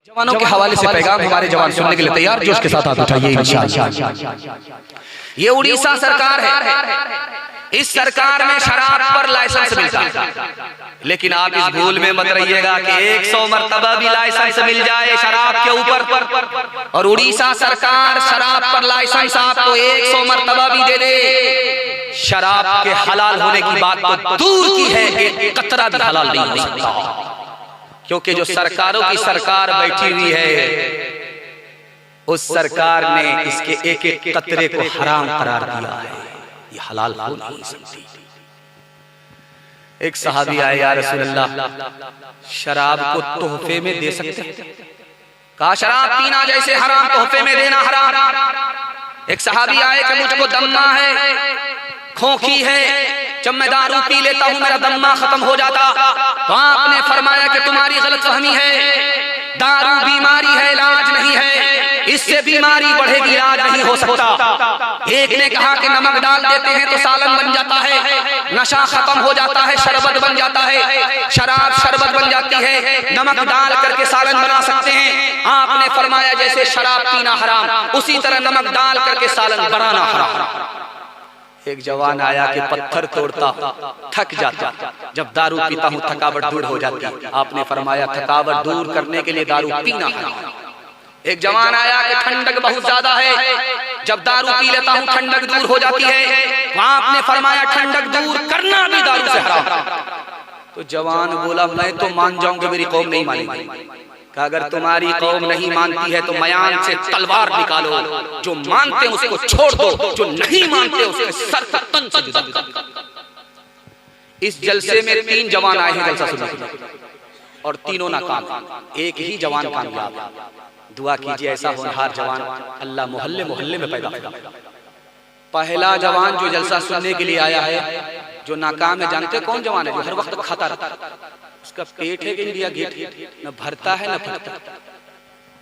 जवानों के हवाले से पैगाम हमारे जवान सुनने के लिए तैयार, जोश के साथ हाथ उठाइए इंशाअल्लाह। ये उड़ीसा सरकार है, इस सरकार में शराब पर लाइसेंस मिलता है, लेकिन आप इस भूल में मत रहिएगा कि 100 मरतबा भी लाइसेंस मिल जाए शराब के ऊपर और उड़ीसा सरकार शराब पर लाइसेंस आपको 100 मरतबा भी दे दे, शराब के हलाल होने की बात तो दूर की है, एक कतरा भी हलाल नहीं हो सकता। क्योंकि जो सरकारों की सरकार बैठी हुई है, उस सरकार ने इसके एक एक कतरे को हराम करार दिया है, ये हलाल हो नहीं सकती। एक सहाबी आए, या रसूल अल्लाह शराब को तोहफे में दे सकते हैं? कहा शराब पीना जैसे हराम, तोहफे में देना हराम। एक सहाबी आए कि मुझको दम्मा है, खोखी है, जब मैं दारू पी लेता हूं मेरा दम्मा खत्म हो जाता। तो आपने फरमाया कि तुम्हारी गलतफहमी है, दारू बीमारी है, इलाज नहीं है, इससे बीमारी बढ़ेगी, इलाज नहीं हो सकता। एक ने कहा कि नमक डाल देते हैं तो सालन बन जाता है, नशा खत्म हो जाता है, शरबत बन जाता है, शराब शरबत बन जाती है, नमक डाल करके सालन बना सकते हैं। आपने फरमाया जैसे शराब पीना हराम, उसी तरह नमक डाल करके सालन बनाना हराम। एक जवान आया कि पत्थर तोड़ता थक जाता, जब दारू पीता हूँ थकावट दूर हो जाती। आपने फरमाया थकावट दूर करने के लिए दारू पीना है। एक जवान आया कि ठंडक बहुत ज्यादा है, जब दारू पी लेता हूँ ठंडक दूर हो जाती है। आपने फरमाया ठंडक दूर करना भी दारू से हराम। तो जवान बोला मैं तो मान जाऊंगा, मेरी कौम नहीं मानेगी। अगर तुम्हारी कौम नहीं मानती है तो मयान से तलवार निकालो, जो मानते हैं उसको छोड़ दो, जो नहीं मानते उसके सर का तन से जुदा कर। इस जलसे में 3 जवान आए हैं जलसा सुनने और तीनों नाकाम, एक ही जवान कामयाब। दुआ कीजिए ऐसा होनहार जवान अल्लाह मोहल्ले मोहल्ले में पैदा करे। पहला जवान जो जलसा सुनने के लिए आया है, जो नाकाम है, जानते कौन जवान है? जो हर वक्त खाता रहता, उसका पेट है कि इंडिया गेट, न भरता है न फटता।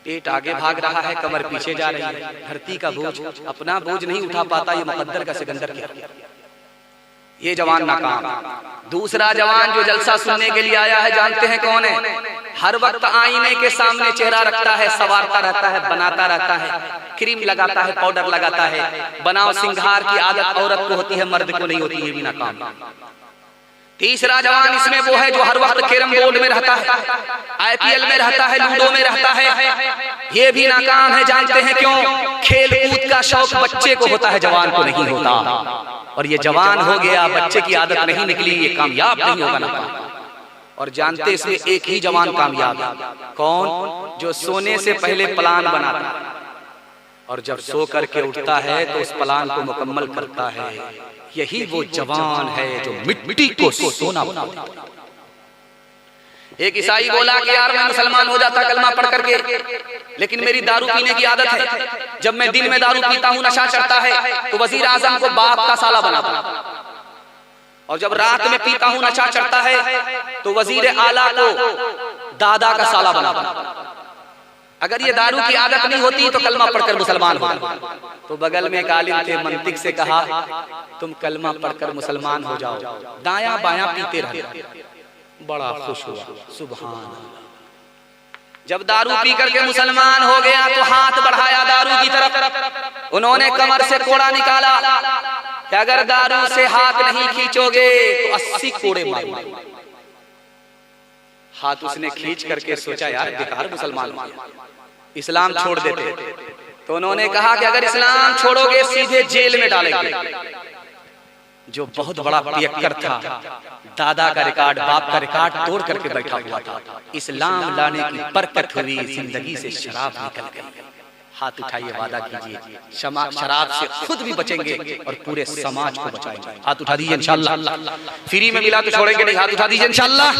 पेट आगे भाग रहा है, कमर पीछे जा रही है, धरती का बोझ, अपना बोझ नहीं उठा पाता, ये मुकद्दर का सिकंदर क्या। ये जवान नाकाम। दूसरा जवान जो जलसा सुनने के लिए आया है, जानते हैं कौन है? हर वक्त आईने के सामने चेहरा रखता है, संवारता रहता है, बनाता रहता है, क्रीम लगाता है, पाउडर लगाता है, बनाव सिंगार की आदत औरत को होती है, मर्द को नहीं होती, ये भी नाकाम। तीसरा जवान इसमें वो है जो हर वक्त कैरम बोर्ड में रहता है, IPL में रहता है, लूडो में रहता है, ये भी नाकाम है। जानते हैं क्यों? खेल कूद का शौक बच्चे को होता है, जवान को नहीं होता। और ये जवान हो गया, बच्चे की आदत नहीं निकली, ये कामयाब नहीं होगा नाकाम। और जानते इसमें एक ही जवान कामयाब है, कौन? जो सोने से पहले प्लान बनाता और जब सो करके उठता है तो उस प्लान को मुकम्मल करता है। यही वो जवान है जो मिट्टी को सोना बनाता है। एक ईसाई बोला कि यार मैं मुसलमान हो जाता कलमा पढ़ करके, लेकिन मेरी दारू पीने की आदत है, जब मैं दिन में दारू पीता हूँ नशा चढ़ता है तो वजीर आजम को बाप का साला बनाता, और जब रात में पीता हूँ नशा चढ़ता है तो वजीर आला को दादा का साला बनाता। अगर ये दारू की आदत नहीं होती तो कलमा पढ़कर मुसलमान हो। तो बगल में एक आलिम थे, मंतिक से कहा तुम कलमा पढ़कर मुसलमान हो जाओ, दायां बायां पीते रहे। बड़ा खुश हुआ, सुभान अल्लाह। जब दारू पी करके मुसलमान हो गया तो हाथ बढ़ाया दारू की तरफ, उन्होंने कमर से कोड़ा निकाला कि अगर दारू से हाथ नहीं खींचोगे तो 80 कोड़े मारूंगा। हाथ उसने खींच करके सोचा यार बेकार मुसलमान हो, इस्लाम छोड़ देते। तो उन्होंने कहा कि अगर इस्लाम छोड़ोगे सीधे जेल में डालेंगे। जो बहुत बड़ा पियक्कर था, दादा का रिकॉर्ड, बाप का रिकॉर्ड तोड़ करके बैठा हुआ था, इस्लाम लाने की बरकत हुई, जिंदगी से शराब निकल गई। हाथ उठाइए, वादा कीजिए शराब से खुद भी बचेंगे और पूरे समाज को बचाएंगे। हाथ उठा दीजिए इंशाअल्लाह। फ्री में मिला तो छोड़ेंगे नहीं, हाथ उठा दीजिए इंशाअल्लाह।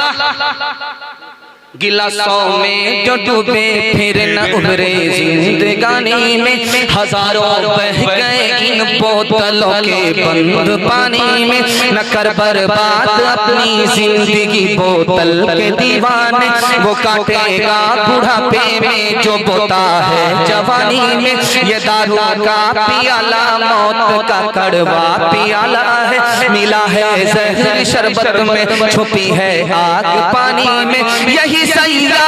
गिलासों में जो डूबे फिर न उभरे जिंदगानी में, हजारों बह गए इन बोतलों के बंद पानी में। न कर बर्बाद अपनी जिंदगी बोतल के दीवाने, वो काटेगा बुढ़ापे में जो बोता है जवानी में। ये दारू का पियाला मौत का कड़वा पियाला है, मिला है जहर शरबत में, छुपी है आग पानी में। यही सैया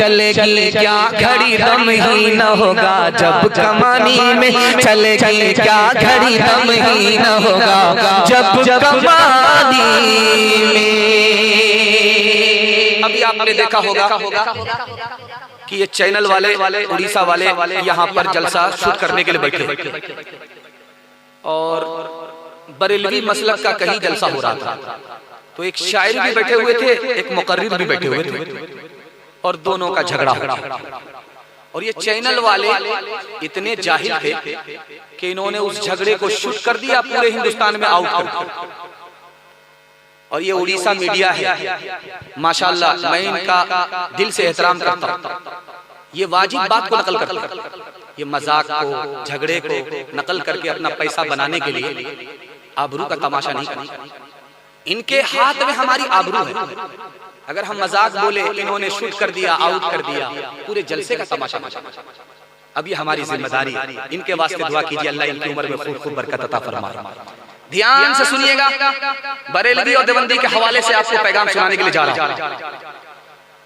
चलेगी क्या घड़ी दम ही न होगा जब कमानी में, चलेगी क्या घड़ी दम ही न होगा जब कमानी में। अभी आपने देखा होगा कि ये चैनल वाले उड़ीसा वाले यहाँ पर जलसा शूट करने के लिए बैठे और बरेलवी मसलक का कहीं जलसा हो रहा था, तो एक शायर भी बैठे हुए थे, एक मुकर्रिर भी बैठे हुए थे और दोनों का झगड़ा हो रहा। और ये चैनल वाले इतने जाहिल थे कि इन्होंने उस झगड़े को शूट कर दिया, पूरे हिंदुस्तान में आउट कर दिया। और ये उड़ीसा मीडिया है माशाल्लाह, मैं इनका दिल से एहतराम करता हूँ। ये वाजिब बात को नकल करते हैं, ये मजाक को, झगड़े को नकल करके अपना पैसा बनाने के लिए आबरू का तमाशा नहीं करते। इनके हाथ में हमारी आबरू है। अगर हम मजाक बोले, इन्होंने शूट कर दिया, आउट कर दिया, पूरे जलसे का तमाशा। अब ये हमारी जिम्मेदारी है, इनके वास्ते दुआ कीजिए, अल्लाह इनकी उम्र में खूब खूब बरकत अता फरमाए। ध्यान से सुनिएगा, बरेलवी और देवबंदी के हवाले से आपको पैगाम सुनाने के लिए जा रहा हूं।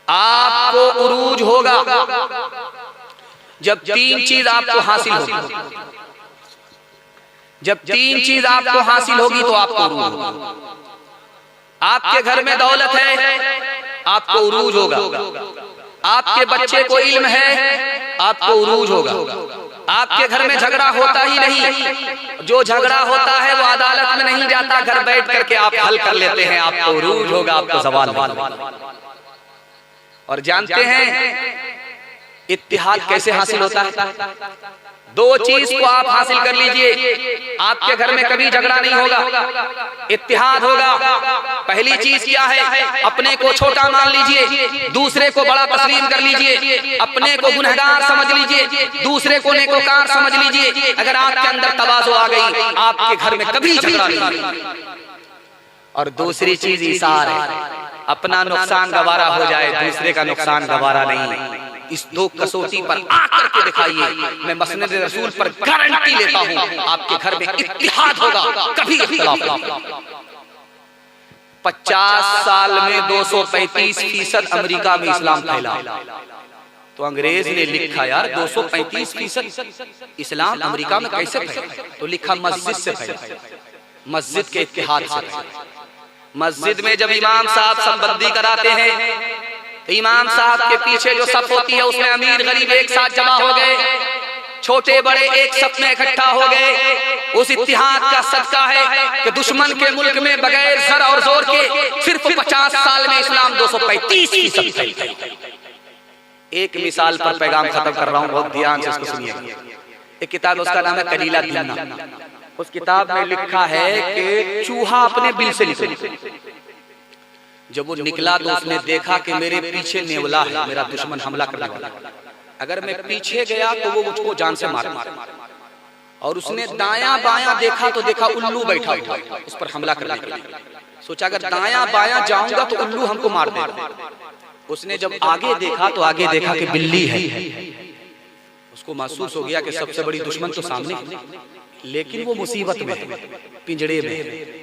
आपको उरूज होगा जब तीन चीज आपको हासिल होगी। जब तीन चीज आपको हासिल होगी तो आपको उरूज होगा। आपके घर में दौलत है, आपको उरूज होगा। आपके बच्चे को इल्म है, आपको उरूज होगा। आपके घर में झगड़ा होता ही नहीं, जो झगड़ा होता है वो अदालत में नहीं जाता, घर बैठ करके आप हल कर लेते हैं, आपको उरूज होगा, आपको ज़वाल होगा। और जानते हैं इत्तिहाद कैसे हासिल होता है? दो चीज को आप हासिल कर लीजिए, आपके घर में कभी झगड़ा नहीं होगा, इत्तिहाद होगा। पहली चीज क्या है? अपने को छोटा मान लीजिए, दूसरे को बड़ा तस्लीम कर लीजिए। अपने को गुनहगार समझ लीजिए, दूसरे को नेकोकार समझ लीजिए। अगर आपके अंदर तवाज़ु आ गई, आपके घर में कभी झगड़ा नहीं। और दूसरी चीज ईसार है, अपना नुकसान गवारा हो जाए, दूसरे का नुकसान गवारा नहीं। इस दो कसौटी पर आकर के दिखाइए, मैं मसनद रसूल पर गारंटी लेता हूं, आपके घर में इत्तिहाद होगा, कभी इख्तिलाफ नहीं। 50 साल में 235% अमेरिका में इस्लाम फैला। तो अंग्रेज ने लिखा यार 235% इस्लाम अमेरिका में कैसे फैला? तो लिखा मस्जिद से फैला, मस्जिद के इत्तिहाद से फैला। मस्जिद में जब इमाम साहब संबंधी कराते हैं तो इमाम साहब के पीछे जो सफ होती है उसमें अमीर गरीब एक साथ जमा हो गए, छोटे बड़े एक सफ में इकट्ठा हो गए। उस इत्तिहाद का सदका है कि दुश्मन के मुल्क में बगैर जर और जोर के सिर्फ 50 साल में इस्लाम 235% फैल गया। एक मिसाल पर पैगाम खत्म कर रहा हूँ, बहुत ध्यान से इसको सुनिए। एक किताब उसका नाम है कलीला दिन्ना। उस किताब में लिखा है कि चूहा अपने बिल से निकला। जब वो निकला तो उसने देखा कि मेरे पीछे नेवला है, मेरा दुश्मन हमला करने वाला। अगर मैं पीछे गया तो वो मुझको जान से मार। और उसने दायां बायां देखा तो देखा उल्लू बैठा हुआ उस पर हमला करने के लिए। सोचा अगर दायां बायां जाऊंगा तो उल्लू हमको मार देगा। उसने जब आगे देखा तो आगे देखा कि बिल्ली है। उसको महसूस हो गया कि सबसे बड़ी दुश्मन तो सामने है, लेकिन वो मुसीबत में है, पिंजड़े में है।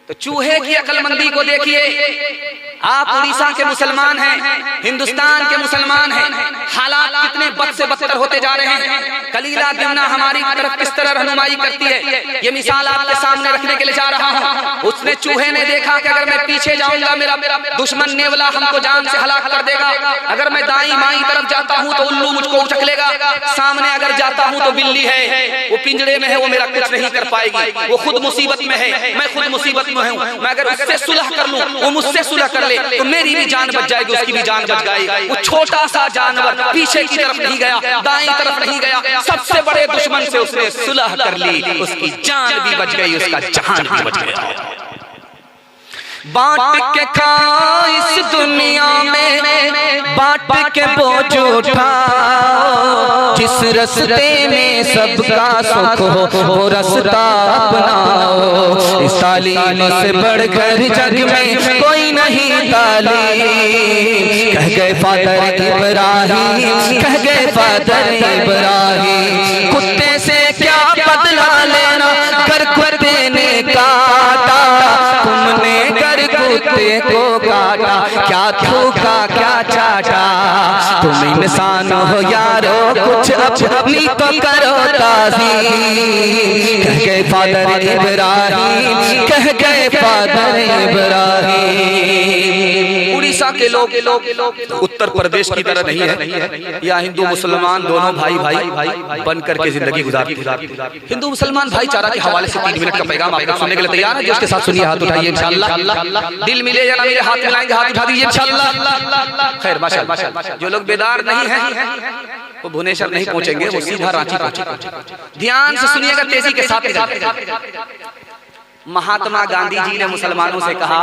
तो चूहे की अक्लमंदी को देखिए। आप उड़ीसा के मुसलमान हैं, हिंदुस्तान के मुसलमान हैं, हालात कितने बद से बदतर होते जा रहे हैं। कलीला दिन्ना हमारी तरफ किस तरह रहनुमाई करती है, ये मिसाल आपके सामने रखने के लिए जा रहा हूं। उसने चूहे ने देखा कि अगर मैं पीछे जाऊंगा मेरा दुश्मन नेवला हमको जान से हलाक कर देगा। अगर मैं दाईं बाईं तरफ जाता हूं तो उल्लू मुझको उचक लेगा। सामने अगर जाता हूं तो बिल्ली है, वो पिंजड़े में है, वो मेरा कुछ नहीं कर पाएगी। वो खुद मुसीबत में है, मैं खुद मुसीबत में हूं। मैं अगर उससे सुलह कर लूं, वो मुझसे सुलह कर ले तो मेरी भी जान बच जाएगी, उसकी भी जान बच जाएगी। वो छोटा सा जानवर पीछे की तरफ नहीं गया, दाईं तरफ नहीं गया, सबसे बड़े दुश्मन से उसने सुलह कर ली, उसकी जान भी बच गई, उसका जहान भी बच गया। बांट के खा इस दुनिया में, बांट के बोझ उठाओ। जिस रस्ते में सबका सुख हो वो रास्ता अपनाओ। इस तालीम से बढ़कर जग में कोई नहीं तालीम। कह गए फादर इब्राहिम, कह गए फादर इब्राहिम। कुत्ते से क्या बदला लेना, कर कुत्ते ने काटा, तुमने कर कुत्ते को काटा। क्या थूका क्या चाटा, तुम इंसान हो यारो, कुछ अपनी तो करो ताज़ीम। कह गए फादर इब्राहिम, कह गए फादर इब्राहिम। उड़ीसा के लोग उत्तर प्रदेश की तरह नहीं है, या हिंदू मुसलमान दोनों भाई भाई बन करके जिंदगी गुजारते। हिंदू मुसलमान भाईचारा के हवाले से 3 मिनट का पैगाम आप लोग सुनने के लिए तैयार है? जो उसके साथ सुनिए, हाथ उठाइए इंशाअल्लाह। दिल मिले या ना मिले, हाथ मिलाएंगे, हाथ उठा दीजिए इंशाअल्लाह। खैर माशाअल्लाह। जो लोग बेदार नहीं है वो भुवनेश्वर नहीं पहुंचेंगे, वो सीधा रांची पहुंचेंगे। ध्यान से सुनिएगा, तेजी के साथ। महात्मा गांधी जी ने मुसलमानों से कहा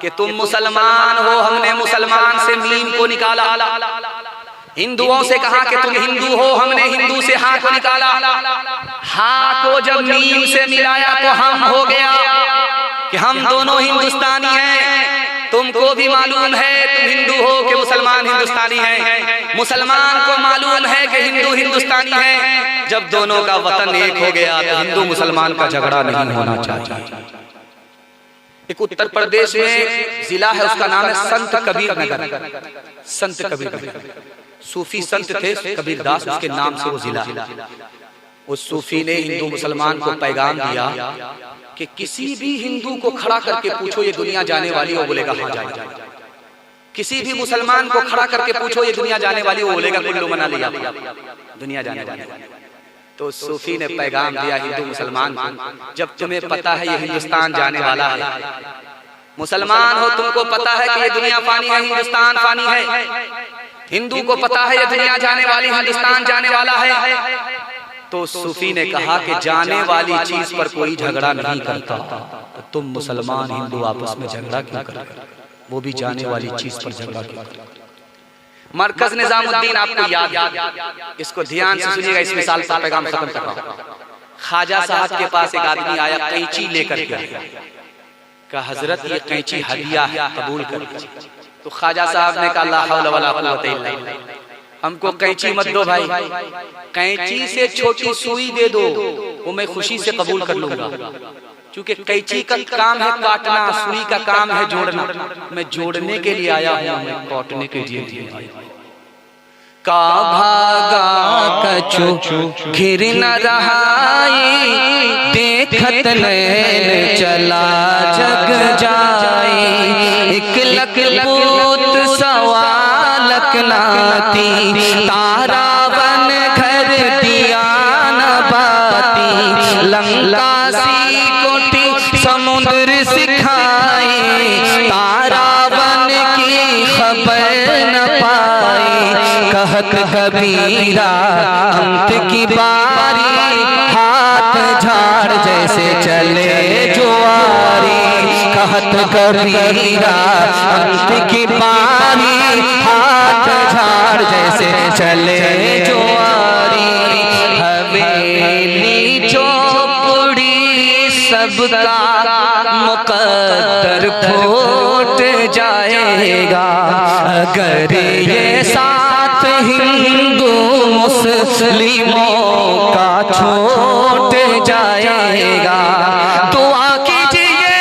कि तुम मुसलमान हो, हमने मुसलमान से मीम को निकाला। हिंदुओं से कहा कि तुम हिंदू हो, हमने हिंदू से हा को निकाला। हा को जब मीम से मिलाया तो हम हो गया कि हम दोनों हिंदुस्तानी हैं। तुमको भी मालूम है तुम हिंदू हो कि मुसलमान हिंदुस्तानी हैं। मुसलमान को मालूम है कि हिंदू हिंदुस्तानी है। जब दोनों का वतन एक हो गया तो हिंदू मुसलमान का झगड़ा नहीं होना चाहिए। एक उत्तर प्रदेश में जिला है, उसका नाम है संत कबीर नगर। संत कबीर नगर, सूफी संत थे कबीरदास, उसके नाम से वो जिला। उस सूफी ने हिंदू मुसलमान को पैगाम दिया कि किसी भी हिंदू को खड़ा करके पूछो ये दुनिया जाने वाली, वो बोलेगा हाँ जाएगा। किसी भी मुसलमान को खड़ा करके पूछो ये दुनिया जाने वाली, वो बोलेगा कुल्लू मनाली दुनिया जाने वाली। तो सूफी ने पैगाम दिया हिंदू मुसलमान को, जब तुम्हें पता है ये हिंदुस्तान जाने वाला है, मुसलमान हो तुमको पता है कि ये दुनिया फानी है, हिंदुस्तान फानी है। हिंदू को पता है ये दुनिया जाने वाली, हिंदुस्तान जाने वाला है। तो सूफी ने कहा कि जाने वाली चीज पर कोई झगड़ा नहीं करता, तो तुम मुसलमान हिंदू आपस में झगड़ा क्यों कर रहे हो? वो भी जाने वाली चीज पर झगड़ा क्यों कर रहे हो? मरकज निजामुद्दीन आपको याद, इसको ध्यान से सुनिएगा, इस मिसाल का पैगाम खत्म कर रहा हूं। ख्वाजा साहब के पास एक आदमी आया, कैंची लेकर के आया। कहा हजरत ये कैंची हदिया है, कबूल कर। तो ख्वाजा साहब ने कहा ला हौला वला कुव्वता इल्ला बिल्लाह, हमको कैंची मत दो भाई, कैंची से छोटी सुई दे दो, वो मैं खुशी से कबूल कर लूंगा। क्योंकि कैंची का काम है काटना, सुई का काम है जोड़ना। मैं जोड़ने के लिए आया हूं, मैं काटने के लिए नहीं आया। का भागा कछु घिर न रहाई, देखत नैन चला जग जाए। एक लख पूत सवा लख नाती, तारा बन घर दिया न बाती। लंका सी कोठी समुद्र सिखाई, तारा बन की खबर न पाई। कहत कबीरा अंत की बारी, हाथ झाड़ जैसे चले जुआरी। कहत कबीरा अंत की बारी, हाथ झाड़ जैसे चले जुआरी। हवेली चौपड़ी सबका मुकद्दर फूट जाएगा, अगर ये साथ हिंदू मुस्लिमों का छूट जाएगा। दुआ कीजिए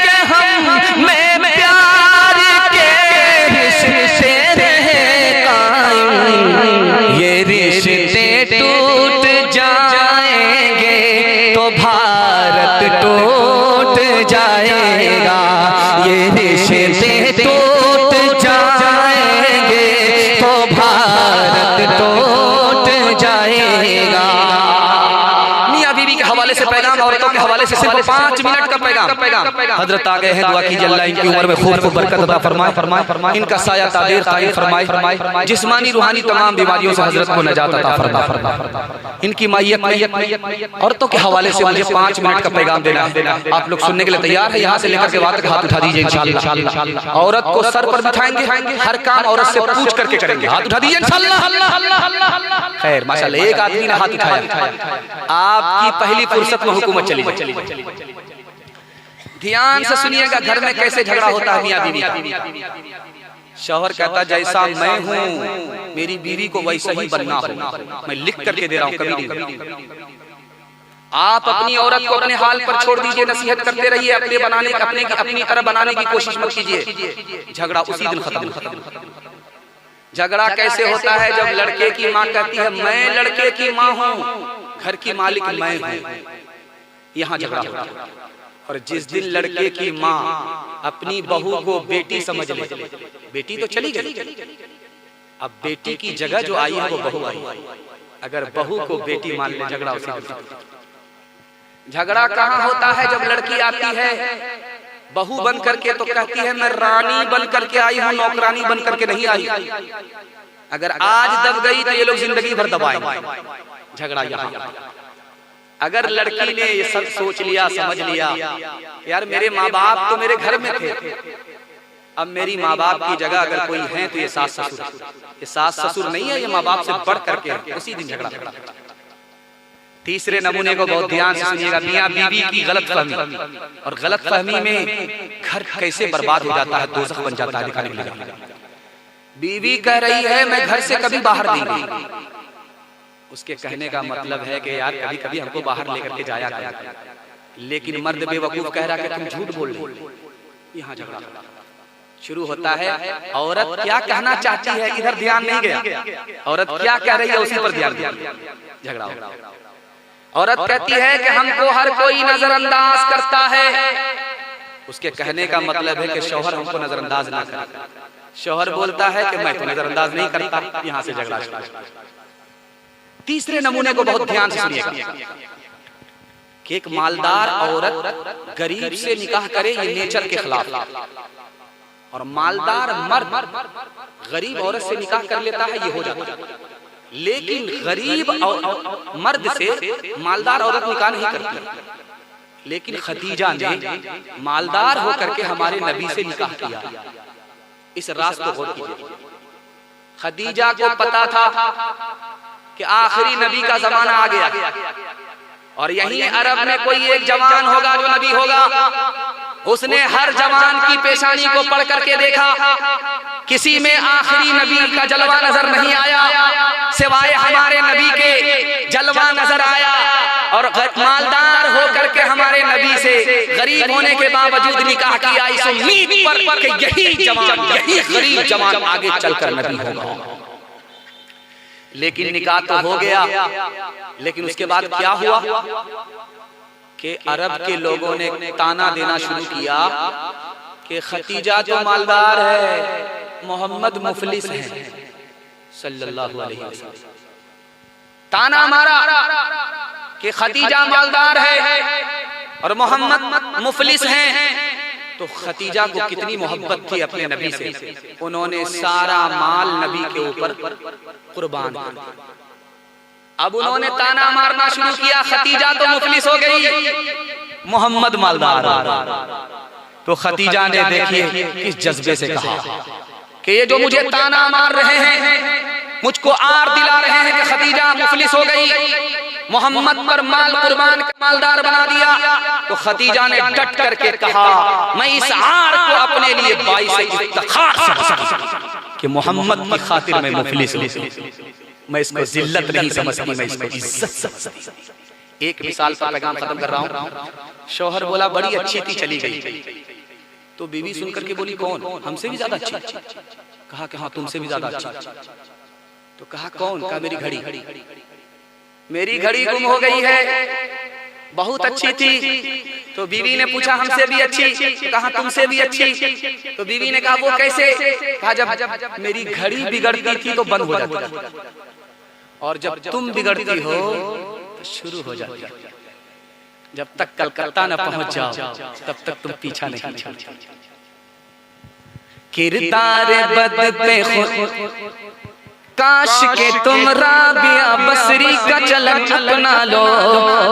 कि हम में प्यार के रिश्ते रहे कायम, ये रिश्ते टूट जाएंगे तो भारत टूट जाएगा। ये रिश्ते टूट जाएंगे तो भारत टूट जाएगा। मियां बीवी के हवाले से पैगाम, औरतों के हवाले से सिर्फ 5 मिनट का पैगाम। हजरत आ गए हैं, दुआ कीजिए अल्लाह इनकी उम्र में खूब बरकत अता फरमाए, इनका साया तादीर कायम फरमाए, जिस्मानी रूहानी तमाम बीमारियों से हजरत को नजात अता फरमाए। इनकी मैयत औरतों के हवाले से मुझे 5 मिनट का पैगाम देना है। आप लोग सुनने के लिए तैयार है? यहाँ से लेकर के वहां तक हाथ उठा दीजिए इंशाअल्लाह। औरत को सर पर बिठाएंगे, हर काम औरत से पूछ करके करेंगे। हाथ उठा दीजिए इंशाअल्लाह। खैर माशाअल्लाह, एक आदमी ने हाथ उठाया। आपकी पहली फुर्सत में हुकूमत चली। ध्यान से सुनिएगा, घर में कैसे झगड़ा होता है मियां बीवी का। शौहर कहता जैसा मैं हूँ मेरी बीवी को वैसा ही बनना हो। मैं लिख करके दे रहा हूँ, कभी नहीं। आप अपनी औरत को अपने हाल पर छोड़ दीजिए, नसीहत करते रहिए, अपनी तरह बनाने की कोशिश मत कीजिए। झगड़ा उसी दिन खत्म। झगड़ा कैसे होता है? जब लड़के की माँ कहती है मैं लड़के की माँ हूँ, घर की मालिक मैं हूँ, यहाँ झगड़ा होता है। और जिस दिन लड़के की माँ अपनी बहू को बेटी समझ ले, बेटी तो चली गई, अब बेटी की जगह जो आई है वो बहू आई। अगर बहू को बेटी मान ले, झगड़ा उसी दिन। झगड़ा कहाँ होता है? जब लड़की आती है बहू बन करके तो कहती है मैं रानी बन करके आई हूँ, नौकरानी बन करके नहीं आई। अगर आज दब गई तो ये लोग जिंदगी भर दबाएंगे। झगड़ा यहाँ। अगर लड़की ने ये सब सोच लिया, समझ लिया, यार मेरे माँ बाप तो मेरे घर में थे, अब मेरी माँ बाप की जगह अगर कोई है तो ये सास ससुर। ये सास ससुर नहीं है, ये माँ बाप से बढ़ करके, उसी दिन झगड़ा। तीसरे नमूने को बहुत ध्यान से सुनिएगा, मियां बीवी की गलतफहमी। और गलतफहमी में घर कैसे बर्बाद हो जाता है, दोज़ख बन जाता है। दिखाने मिलेगा, बीवी कह रही है मैं घर से कभी बाहर नहीं गई, उसके कहने का मतलब है कि यार कभी कभी हमको बाहर लेकर के जाया कर, लेकिन मर्द बेवकूफ कह रहा है कि तुम झूठ बोल रहे हो। यहाँ झगड़ा शुरू होता है। औरत क्या कहना चाहती है इधर ध्यान नहीं गया, औरत क्या कह रही है उसी पर ध्यान दिया, झगड़ा हो। औरत कहती है कि हमको हर कोई नजरअंदाज करता है, उसके कहने का मतलब है कि शौहर हमको नजरअंदाज ना करे। शौहर बोलता है कि मैं तो नजरअंदाज नहीं करता, यहाँ से झगड़ा। तीसरे नमूने को बहुत ध्यान से सुनिएगा कि एक मालदार औरत गरीब से निकाह करे, ये नेचर के खिलाफ। और मालदार मर्द गरीब औरत से निकाह कर लेता है, ये हो जाता है। लेकिन गरीब मर्द से मालदार औरत निकाह नहीं करती। लेकिन खदीजा ने मालदार होकर के हमारे नबी से निकाह किया। इस राज को गौर कीजिए। खदीजा को पता था कि आखिरी नबी का जमाना आ गया और यहीं अरब में कोई एक जवान होगा जो नबी होगा। उसने हर जवान की पेशानी को पढ़ करके देखा, किसी में आखिरी नबी का जलवा नजर नहीं आया, सिवाय हमारे नबी के जलवा नजर आया। और मालदार होकर के हमारे नबी से गरीब होने के बावजूद निकाह किया, इस उम्मीद पर कि यही जवान, यही गरीब जवान आगे चलकर नबी होगा। लेकिन निकाह तो हो गया, लेकिन उसके बाद क्या हुआ कि अरब के लोगों ने ताना देना शुरू किया कि खदीजा तो मालदार है, मोहम्मद मुफलिस है सल्लल्लाहु अलैहि वसल्लम। ताना मारा कि खदीजा मालदार है और मोहम्मद मुफलिस है। तो खदीजा को कितनी मोहब्बत थी अपने नबी से, उन्होंने सारा माल नबी के ऊपर कुर्बान कर दिया। अब उन्होंने ताना मारना शुरू किया, खदीजा तो मुफलिस हो गई, मोहम्मद मालदार। तो खदीजा ने देखिए किस जज्बे से कहा कि ये जो मुझे ताना मार रहे हैं, मुझको आर दिला रहे हैं कि खदीजा मुफलिस हो गई, मोहम्मद पर माल कुर्बान कर मालदार बना दिया। तो खदीजा ने डट करके कहा मैं इस आर को अपने लिए बाइस इफ्तिखार समझती कि मोहम्मद की खातिर मैं मुफलिस हूं। मैं इसको जिल्लत नहीं समझती, मैं इसको इज्जत समझती। एक मिसाल पर पैगाम खत्म कर रहा हूं। शौहर बोला बड़ी अच्छी थी, चली गई। तो बीवी सुनकर के बोली कौन? हमसे भी ज्यादा अच्छी। कहा कि हाँ तुमसे भी ज्यादा अच्छी। तो कहा कौन? कहा मेरी घड़ी, मेरी घड़ी गुम हो गई है, बहुत अच्छी थी। तो बीवी ने पूछा हमसे भी अच्छी? कहा तुमसे भी अच्छी। तो बीवी ने कहा वो कैसे? कहा जब मेरी घड़ी बिगड़ती थी तो बंद हो जाती, और जब तुम बिगड़ती हो तो शुरू हो जाती। जब तक कलकत्ता न पहुंच जाओ तब तक तुम पीछा नहीं छोड़ती। किरदार बदते काश के तुम राबिया बसरी का चलन अपना लो,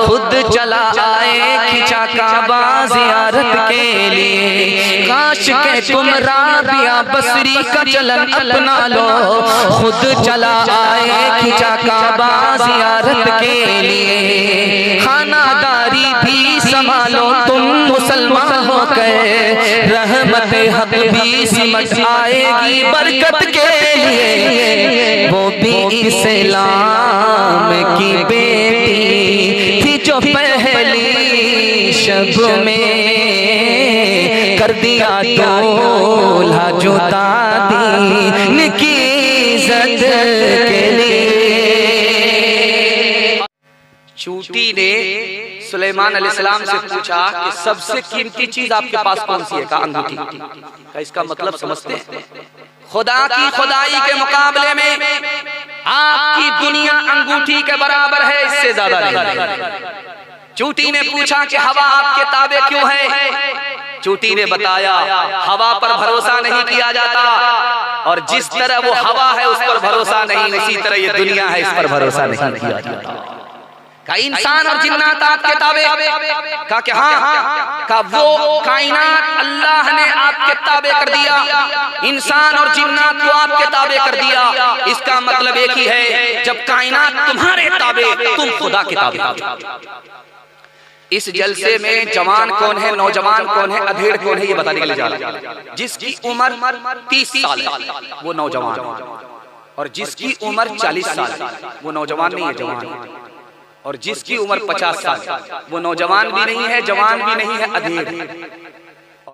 खुद चला आए खिंचा काबा ज़ियारत के लिए। काश के तुम राबिया बसरी का चलन अपना लो, खुद चला आए खिंचा काबा ज़ियारत के लिए। खानादारी भी संभालो तुम मुसलमान होकर, रहमत हक भी सिमट आएगी बरकत के लिए। वो भी इस्लाम की बेटी थी जो पहली शब में कर दिया दूल्हा जो दादी की इज्जत के लिए। चूटी ने सुलेमान अलैहिस्सलाम से पूछा कि सबसे कीमती चीज आपके पास कौन सी है? कहा अंगूठी। का इसका मतलब समझते हैं? खुदा की खुदाई के मुकाबले में आपकी दुनिया अंगूठी के बराबर है, इससे ज्यादा नहीं। चूटी ने पूछा कि हवा आपके ताबे क्यों है? चूटी ने बताया हवा पर भरोसा नहीं किया जाता, और जिस तरह वो हवा है उस पर भरोसा नहीं, उसी तरह ये दुनिया है, इस पर भरोसा नहीं किया जाता। का इंसान और जिन्नात आपके ताबे? कहा कि हाँ। का वो कायनात अल्लाह ने आपके ताबे कर दिया, इंसान और जिन्नात को आपके ताबे कर दिया। इसका मतलब एक ही है, जब कायनात तुम्हारे ताबे, तुम खुदा के ताबे। इस जलसे में जवान कौन है, नौजवान कौन है, अधेड़ कौन है, ये बताने के लिए जा रहा है। जिसकी उम्र 30 साल है वो नौजवान, और जिसकी उम्र 40 साल वो नौजवान नहीं है, जवान। और जिसकी उम्र 50 साल वो नौजवान भी नहीं है, जवान भी नहीं है, अधेड़।